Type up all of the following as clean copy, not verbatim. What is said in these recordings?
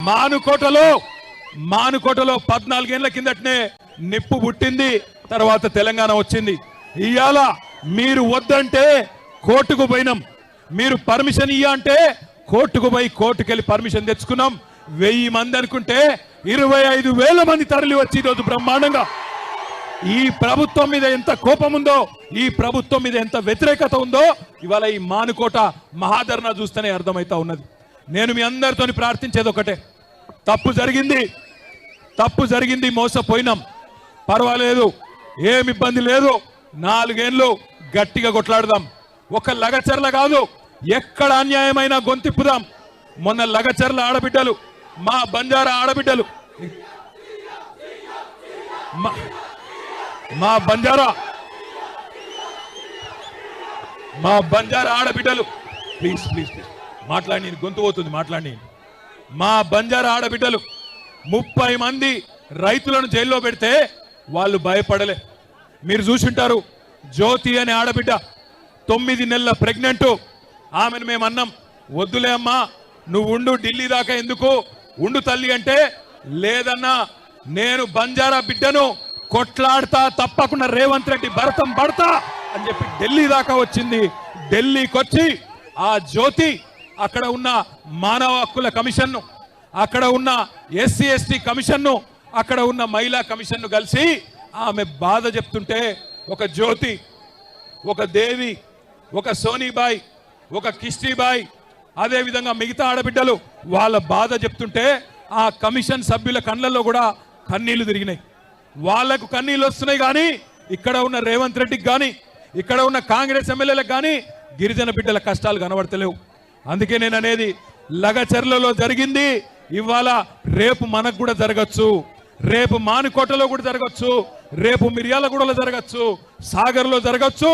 మానుకోటలో 14 ఏళ్ల కిందటనే నిప్పు పుట్టింది. తర్వాత తెలంగాణ వచ్చింది. ఇవాళ మీరు వద్దంటే కోర్టుకు పోయినాం, మీరు పర్మిషన్ ఇయ్య అంటే కోర్టుకు పోయి కోర్టుకెళ్ళి పర్మిషన్ తెచ్చుకున్నాం. 1000 మంది అనుకుంటే 25,000 మంది తరలి వచ్చి ఈరోజు బ్రహ్మాండంగా ఈ ప్రభుత్వం మీద ఎంత కోపం ఉందో, ఈ ప్రభుత్వం మీద ఎంత వ్యతిరేకత ఉందో ఇవాళ ఈ మానుకోట మహాధర్నా చూస్తేనే అర్థమైతా ఉన్నది. నేను మీ అందరితో ప్రార్థించేది ఒకటే, తప్పు జరిగింది, మోసపోయినాం, పర్వాలేదు, ఏమి ఇబ్బంది లేదు, 4 ఏళ్ళు గట్టిగా కొట్లాడదాం. ఒక లగచర్ల కాదు, ఎక్కడ అన్యాయమైన గొంతిప్పుదాం. మొన్న లగచర్ల ఆడబిడ్డలు, మా బంజారా ఆడబిడ్డలు, మా బంజారా ఆడబిడ్డలు, ప్లీజ్ మాట్లాడి, గొంతు పోతుంది, మాట్లాడి. మా బంజారా ఆడబిడ్డలు 30 మంది రైతులను జైల్లో పెడితే వాళ్ళు భయపడలే. మీరు చూసింటారు, జ్యోతి అనే ఆడబిడ్డ 9 నెలల ప్రెగ్నెంట్. ఆమెను మేము అన్నాం, వద్దులే అమ్మా, నువ్వు ఉండు, ఢిల్లీ దాకా ఎందుకు ఉండు తల్లి అంటే, లేదన్నా నేను బంజారా బిడ్డను కొట్లాడతా, తప్పకుండా రేవంత్ రెడ్డి భరతం పడతా అని చెప్పి ఢిల్లీ దాకా వచ్చింది. ఢిల్లీకి వచ్చి ఆ జ్యోతి అక్కడ ఉన్న మానవ హక్కుల కమిషన్ను, అక్కడ ఉన్న ఎస్సీ ఎస్టీ కమిషన్ను, అక్కడ ఉన్న మహిళా కమిషన్ను కలిసి ఆమె బాధ చెప్తుంటే, ఒక జ్యోతి, ఒక దేవి, ఒక సోనీబాయ్, ఒక కిష్టీబాయ్, అదేవిధంగా మిగతా ఆడబిడ్డలు వాళ్ళ బాధ చెప్తుంటే ఆ కమిషన్ సభ్యుల కళ్ళల్లో కూడా కన్నీళ్లు తిరిగినాయి. వాళ్లకు కన్నీళ్ళు వస్తున్నాయి, కానీ ఇక్కడ ఉన్న రేవంత్ రెడ్డికి కానీ, ఇక్కడ ఉన్న కాంగ్రెస్ ఎమ్మెల్యేలకు కానీ గిరిజన బిడ్డల కష్టాలు కనబడతలేవు. అందుకే నేను అనేది, లగచర్లలో జరిగింది ఇవాళ రేపు మనకు కూడా జరగచ్చు, రేపు మానుకోటలో కూడా జరగచ్చు, రేపు మిర్యాలగూడలో జరగచ్చు, సాగర్లో జరగచ్చు,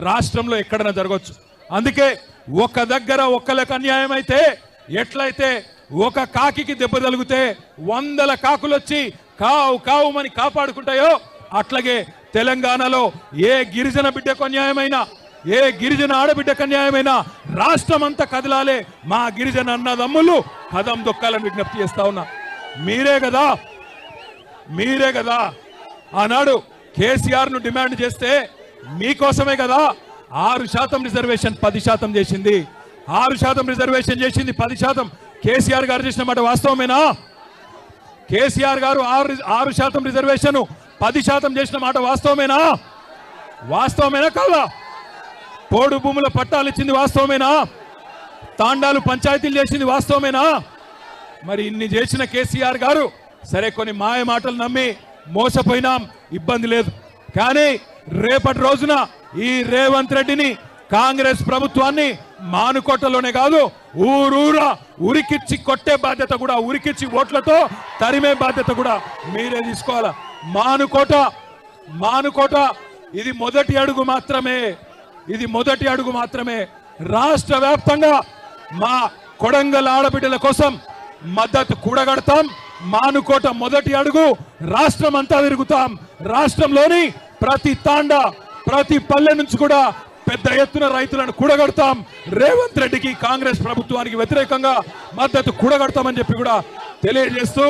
రాష్ట్రంలో ఎక్కడైనా జరగచ్చు. అందుకే ఒక దగ్గర ఒక్కలకు అన్యాయం అయితే, ఎట్లయితే ఒక కాకికి దెబ్బ తగిలితే 100 కాకులు వచ్చి కావు కావుమని కాపాడుకుంటాయో, అట్లాగే తెలంగాణలో ఏ గిరిజన బిడ్డకు అన్యాయమైనా, ఏ గిరిజన ఆడబిడ్డకు అన్యాయమైనా రాష్ట్రం అంతా కదలాలే. మా గిరిజన అన్నదమ్ములు కదం దొక్కాలని విజ్ఞప్తి చేస్తా ఉన్నా. మీరే కదా ఆనాడు కేసీఆర్ ను డిమాండ్ చేస్తే మీకోసమే కదా 6% రిజర్వేషన్ 10% చేసింది. 6% రిజర్వేషన్ చేసింది, 10% కేసీఆర్ గారు చేసిన మాట వాస్తవమేనా? కేసీఆర్ గారు 6% రిజర్వేషన్ 10% చేసిన మాట వాస్తవమేనా కాదా? పోడు భూముల పట్టాలు ఇచ్చింది వాస్తవమేనా? తాండాలు పంచాయతీలు చేసింది వాస్తవమేనా? మరి ఇన్ని చేసిన కేసీఆర్ గారు సరే కొన్ని మాయ మాటలు నమ్మి మోసపోయినాం, ఇబ్బంది లేదు. కానీ రేపటి రోజున ఈ రేవంత్ రెడ్డిని, కాంగ్రెస్ ప్రభుత్వాన్ని మానుకోటలోనే కాదు, ఊరూరా ఉరికిచ్చి కొట్టే బాధ్యత కూడా, ఉరికిచ్చి ఓట్లతో తరిమే బాధ్యత కూడా మీరే తీసుకోవాలా. మానుకోట ఇది మొదటి అడుగు మాత్రమే. రాష్ట్ర వ్యాప్తంగా మా కొడంగల్ ఆడబిడ్డల కోసం మద్దతు కూడగడతాం. మానుకోట మొదటి అడుగు, రాష్ట్రం అంతా తిరుగుతాం. రాష్ట్రంలోని ప్రతి తాండా, ప్రతి పల్లె నుంచి కూడా పెద్ద ఎత్తున రైతులను కూడగడతాం. రేవంత్ రెడ్డికి, కాంగ్రెస్ ప్రభుత్వానికి వ్యతిరేకంగా మద్దతు కూడగడతామని చెప్పి కూడా తెలియజేస్తూ